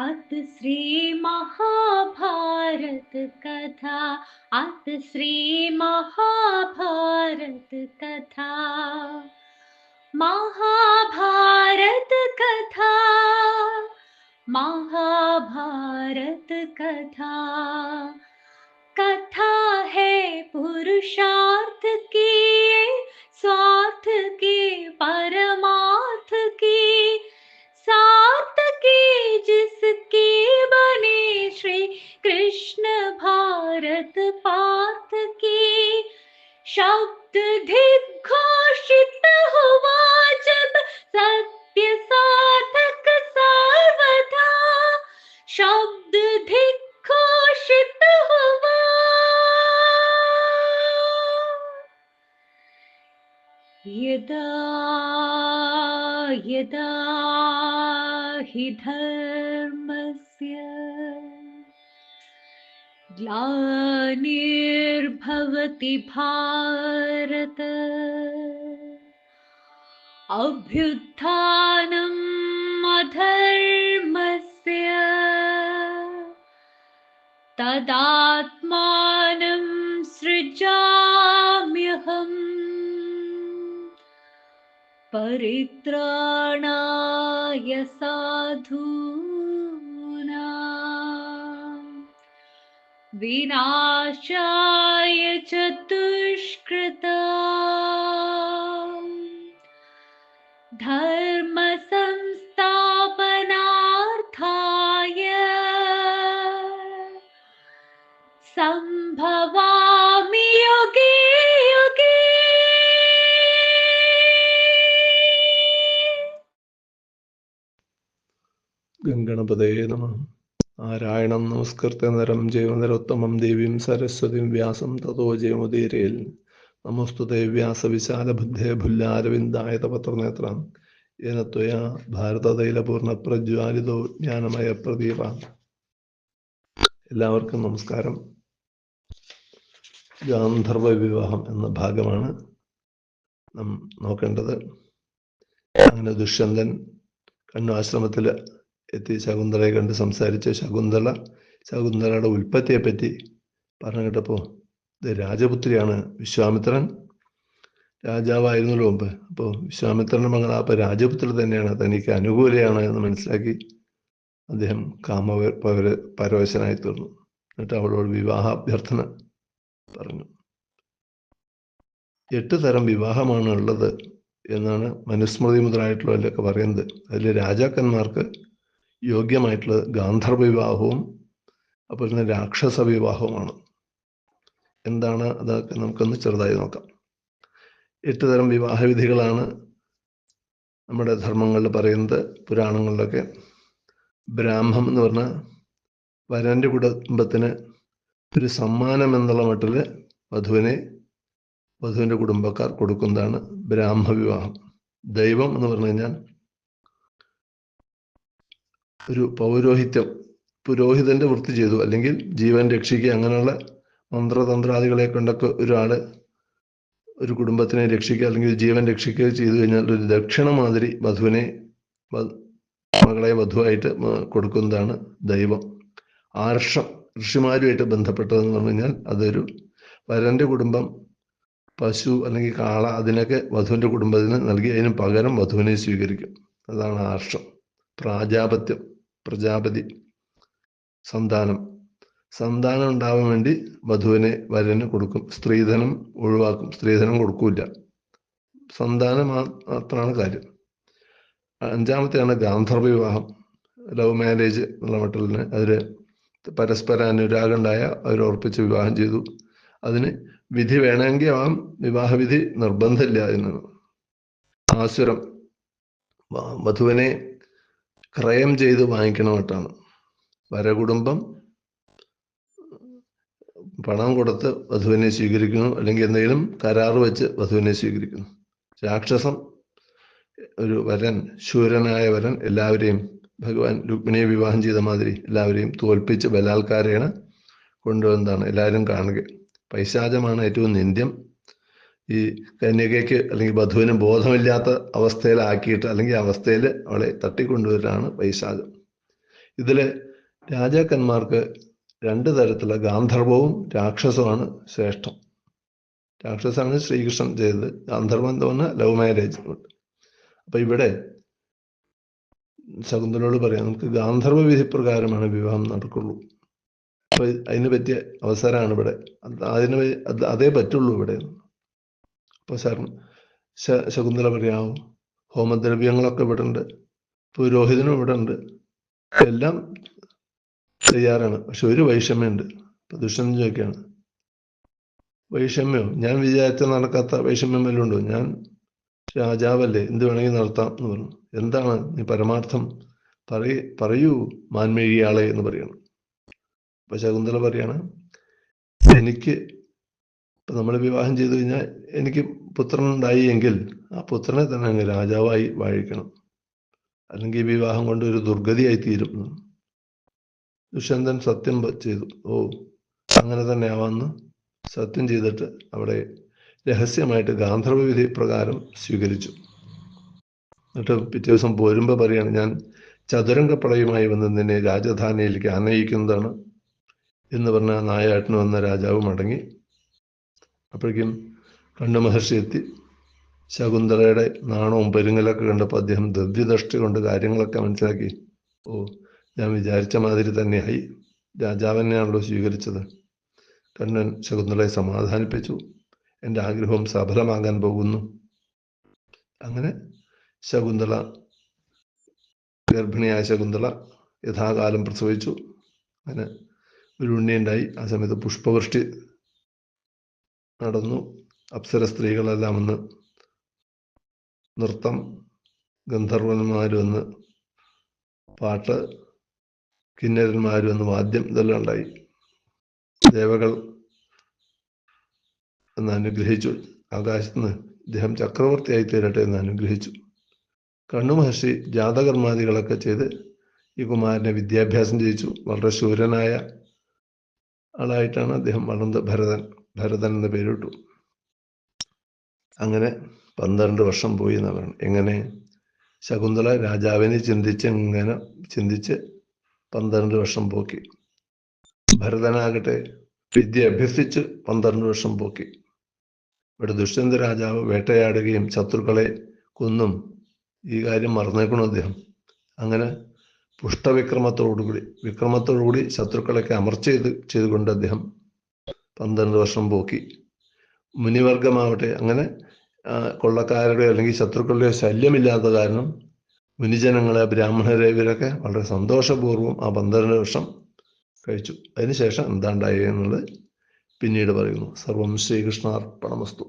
अत श्री महाभारत कथा, अत श्री महाभारत कथा, महाभारत कथा, महाभारत कथा। कथा है पुरुषार्थ की, स्वार्थ की, परमार्थ की, सार्थ की, जिसकी बनी श्री कृष्ण भारत पार्थ की। शब्द दिग्घोषित हुआ जब सत्य साधक सर्वथा, शब्द दिग्घोषित हुआ। यदा यदा हि धर्मस्य ग्लानिर्भवति भारत, अभ्युत्थानम् अधर्मस्य, तदात्मानं सृजाम्यहम्, परित्राणाय साधूनां, विनाशाय च दुष्कृतां, धर्म संस्थापनार्थाय संभवामि युगे युगे। ഗംഗണപതയേ നമഃ. നാരായണം നമസ്കൃത്യ നരം ചൈവ നരോത്തമം ദേവീം സരസ്വതീം വ്യാസം തതോ ജയമുദീരയേൽ. നമോസ്തുതേ വ്യാസവിശാലബുദ്ധേ ഭുല്ലാരവിന്ദായ തപത്രനേത്രം യേന ത്വയാ ഭാരതതൈലപൂർണ്ണപ്രജ്വാലിതോ ജ്ഞാനമയ പ്രദീപ. എല്ലാവർക്കും നമസ്കാരം. ഗാന്ധർവ വിവാഹം എന്ന ഭാഗമാണ് നാം നോക്കേണ്ടത്. അങ്ങനെ ദുഷ്യന്തൻ കണ്വാശ്രമത്തിൽ എത്തി ശകുന്തളയെ കണ്ട് സംസാരിച്ച് ശകുന്തളയുടെ ഉൽപ്പത്തിയെപ്പറ്റി പറഞ്ഞു കേട്ടപ്പോൾ, ഇത് രാജപുത്രിയാണ്, വിശ്വാമിത്രൻ രാജാവായിരുന്നല്ലോ മുമ്പ്, അപ്പോൾ വിശ്വാമിത്രന്റെ മകൾ അപ്പോൾ രാജപുത്രി തന്നെയാണ്, തനിക്ക് അനുകൂലയാണ് എന്ന് മനസ്സിലാക്കി അദ്ദേഹം പരവശനായി തീർന്നു. എന്നിട്ട് അവളോട് വിവാഹാഭ്യർത്ഥന പറഞ്ഞു. 8 തരം വിവാഹമാണ് ഉള്ളത് എന്നാണ് മനുസ്മൃതി മുതലായിട്ടുള്ളതിലൊക്കെ പറയുന്നത്. അതിൽ രാജാക്കന്മാർക്ക് യോഗ്യമായിട്ടുള്ളത് ഗാന്ധർവ വിവാഹവും അപ്പോൾ തന്നെ രാക്ഷസ വിവാഹവുമാണ്. എന്താണ് അതൊക്കെ നമുക്കൊന്ന് ചെറുതായി നോക്കാം. 8 തരം വിവാഹവിധികളാണ് നമ്മുടെ ധർമ്മങ്ങളിൽ പറയുന്നത്. പുരാണങ്ങളിലൊക്കെ ബ്രാഹ്മം എന്ന് പറഞ്ഞാൽ വരന്റെ കുടുംബത്തിന് ഒരു സമ്മാനം എന്നുള്ള മട്ടിൽ വധുവിന്റെ കുടുംബക്കാർ കൊടുക്കുന്നതാണ് ബ്രാഹ്മ വിവാഹം. ദൈവം എന്ന് പറഞ്ഞു കഴിഞ്ഞാൽ ഒരു പുരോഹിതന്റെ വൃത്തി ചെയ്തു, അല്ലെങ്കിൽ ജീവൻ രക്ഷിക്കുക, അങ്ങനെയുള്ള മന്ത്രതന്ത്രാദികളെ കൊണ്ടൊക്കെ ഒരാള് ഒരു കുടുംബത്തിനെ രക്ഷിക്കുക അല്ലെങ്കിൽ ജീവൻ രക്ഷിക്കുക ചെയ്തു കഴിഞ്ഞാൽ ഒരു ദക്ഷിണ മാതിരി മകളെ വധുവായിട്ട് കൊടുക്കുന്നതാണ് ദൈവം. ആർഷം ഋഷിമാരുമായിട്ട് ബന്ധപ്പെട്ടതെന്ന് പറഞ്ഞു കഴിഞ്ഞാൽ അതൊരു വരന്റെ കുടുംബം പശു അല്ലെങ്കിൽ കാള അതിനൊക്കെ വധുവിന്റെ കുടുംബത്തിന് നൽകി അതിന് പകരം വധുവിനെ സ്വീകരിക്കും. അതാണ് ആർഷം. പ്രജാപതി സന്താനം ഉണ്ടാവാൻ വേണ്ടി വരന് കൊടുക്കും. സ്ത്രീധനം ഒഴിവാക്കും, സ്ത്രീധനം കൊടുക്കൂല, സന്താനം മാത്രമാണ് കാര്യം. 5-ാമത്തെയാണ് ഗാന്ധർവ വിവാഹം, ലവ് മാരേജ് എന്നുള്ള മട്ടിലിന്. അതിൽ പരസ്പര അനുരാഗം ഉണ്ടായ അവർ ഉറപ്പിച്ച് വിവാഹം ചെയ്തു. അതിന് വിധി വേണമെങ്കിൽ ആവാം, വിവാഹവിധി നിർബന്ധമില്ല എന്നാണ്. ആസുരം വധുവിനെ ക്രയം ചെയ്ത് വാങ്ങിക്കണമായിട്ടാണ്. വരകുടുംബം പണം കൊടുത്ത് വധുവിനെ സ്വീകരിക്കുന്നു, അല്ലെങ്കിൽ എന്തെങ്കിലും കരാറ് വെച്ച് വധുവിനെ സ്വീകരിക്കുന്നു. രാക്ഷസം ഒരു വരൻ, ശൂരനായ വരൻ എല്ലാവരെയും ഭഗവാൻ രുക്മിണിയെ വിവാഹം ചെയ്ത മാതിരി എല്ലാവരെയും തോൽപ്പിച്ച് ബലാത്കാരേണ കൊണ്ടുവന്നതാണ് എല്ലാവരും കാണുക. പൈശാചമാണ് ഏറ്റവും നിന്ദ്യം. ഈ കന്യകയ്ക്ക് അല്ലെങ്കിൽ വധുവിന് ബോധമില്ലാത്ത അവസ്ഥയിലാക്കിയിട്ട് അല്ലെങ്കിൽ അവസ്ഥയിൽ അവളെ തട്ടിക്കൊണ്ടുവരാനാണ് പൈശാചം. ഇതിലെ രാജാക്കന്മാർക്ക് 2 തരത്തിലുള്ള ഗാന്ധർവവും രാക്ഷസവുമാണ് ശ്രേഷ്ഠം. രാക്ഷസാണ് ശ്രീകൃഷ്ണൻ ചെയ്തത്. ഗാന്ധർവം എന്ന് പറഞ്ഞാൽ ലവ് മാരേജ്. അപ്പൊ ഇവിടെ ശകുന്തളയോട് പറയാം, നമുക്ക് ഗാന്ധർവ വിധി പ്രകാരമാണ് വിവാഹം നടക്കുള്ളൂ. അപ്പൊ അതിന് പറ്റിയ അവസരമാണ് ഇവിടെ. അതേ പറ്റുള്ളൂ ഇവിടെ. അപ്പൊ ശകുന്തള പറയാവും, ഹോമദ്രവ്യങ്ങളൊക്കെ ഇവിടെ ഉണ്ട്, പുരോഹിതനും ഇവിടെ ഉണ്ട്, എല്ലാം തയ്യാറാണ്. പക്ഷെ ഒരു വൈഷമ്യമുണ്ട്. അപ്പൊ ദുഷ്യന്തൻ ചോദിക്കുകയാണ്, വൈഷമ്യോ? ഞാൻ വിചാരിച്ച നടക്കാത്ത വൈഷമ്യം വല്ലതും ഉണ്ടോ? ഞാൻ രാജാവല്ലേ, എന്ത് വേണമെങ്കിൽ നടത്താം എന്ന് പറഞ്ഞു. എന്താണ് നീ പരമാർത്ഥം പറയൂ മാൻമേഴിയാളെ എന്ന് പറയണം. അപ്പൊ ശകുന്തള പറയാണ്, എനിക്ക് ഇപ്പൊ നമ്മൾ വിവാഹം ചെയ്തു കഴിഞ്ഞാൽ എനിക്ക് പുത്രനുണ്ടായി എങ്കിൽ ആ പുത്രനെ തന്നെ അങ്ങ് രാജാവായി വാഴിക്കണം, അല്ലെങ്കിൽ വിവാഹം കൊണ്ട് ഒരു ദുർഗതിയായി തീരും. ദുഷ്യന്തൻ സത്യം ചെയ്തു. ഓ, അങ്ങനെ തന്നെ ആവാന്ന് സത്യം ചെയ്തിട്ട് അവിടെ രഹസ്യമായിട്ട് ഗാന്ധർവ വിധി പ്രകാരം സ്വീകരിച്ചു. എന്നിട്ട് പിറ്റേ ദിവസം പോരുമ്പോ പറയാണ്, ഞാൻ ചതുരംഗപ്പടയുമായി വന്ന് നിന്നെ രാജധാനിയിലേക്ക് ആനയിക്കുന്നതാണ് എന്ന് പറഞ്ഞ നായാട്ടിന് വന്ന രാജാവ് മടങ്ങി. അപ്പോഴേക്കും കണ്ഠ മഹർഷി എത്തി. ശകുന്തളയുടെ നാണവും പെരുങ്ങലൊക്കെ കണ്ടപ്പോൾ അദ്ദേഹം ദിവ്യദൃഷ്ടി കൊണ്ട് കാര്യങ്ങളൊക്കെ മനസ്സിലാക്കി. ഓ, ഞാൻ വിചാരിച്ച മാതിരി തന്നെയായി, രാജാവിനെയാണല്ലോ സ്വീകരിച്ചത്. കണ്ണൻ ശകുന്തളയെ സമാധാനിപ്പിച്ചു. എൻ്റെ ആഗ്രഹം സഫലമാകാൻ പോകുന്നു. അങ്ങനെ ശകുന്തള, ഗർഭിണിയായ ശകുന്തള യഥാകാലം പ്രസവിച്ചു. അങ്ങനെ ഒരു ഉണ്ണിയുണ്ടായി. ആ സമയത്ത് പുഷ്പവൃഷ്ടി നടന്നു. അപ്സര സ്ത്രീകളെല്ലാം വന്ന് നൃത്തം, ഗന്ധർവന്മാർ വന്ന് പാട്ട്, കിന്നരന്മാർ വന്ന് വാദ്യം, ഇതെല്ലാം ഉണ്ടായി. ദേവകൾ എന്ന് അനുഗ്രഹിച്ചു. ആകാശത്തുനിന്ന് ഇദ്ദേഹം ചക്രവർത്തിയായി തീരട്ടെ എന്ന് അനുഗ്രഹിച്ചു. കണ്ണു മഹർഷി ജാതകർമാദികളൊക്കെ ചെയ്ത് ഈ കുമാരനെ വിദ്യാഭ്യാസം ചെയ്യിച്ചു. വളരെ ശൂരനായ ആളായിട്ടാണ് അദ്ദേഹം വളർന്നത്. ഭരതൻ എന്ന പേരിട്ടു. അങ്ങനെ 12 വർഷം പോയി എന്നാണ്. എങ്ങനെ? ശകുന്തള രാജാവിനെ ചിന്തിച്ച് 12 വർഷം പോക്കി. ഭരതനാകട്ടെ വിദ്യ അഭ്യസിച്ച് 12 വർഷം പോക്കി. ഇവിടെ ദുഷ്യന്ത രാജാവ് വേട്ടയാടുകയും ശത്രുക്കളെ കൊന്നും ഈ കാര്യം മറന്നേക്കണം അദ്ദേഹം. അങ്ങനെ വിക്രമത്തോടുകൂടി ശത്രുക്കളൊക്കെ ചെയ്തുകൊണ്ട് അദ്ദേഹം 12 വർഷം പോക്കി. മുനിവർഗമാവട്ടെ അങ്ങനെ കൊള്ളക്കാരുടെ അല്ലെങ്കിൽ ശത്രുക്കളുടെ ശല്യമില്ലാത്ത കാരണം മുനിജനങ്ങളെ, ബ്രാഹ്മണരെ, ഇവരൊക്കെ വളരെ സന്തോഷപൂർവ്വം ആ 12 വർഷം കഴിച്ചു. അതിനുശേഷം എന്താണ്ടായി എന്നുള്ളത് പിന്നീട് പറയുന്നു. സർവം ശ്രീകൃഷ്ണാർപ്പണമസ്തു.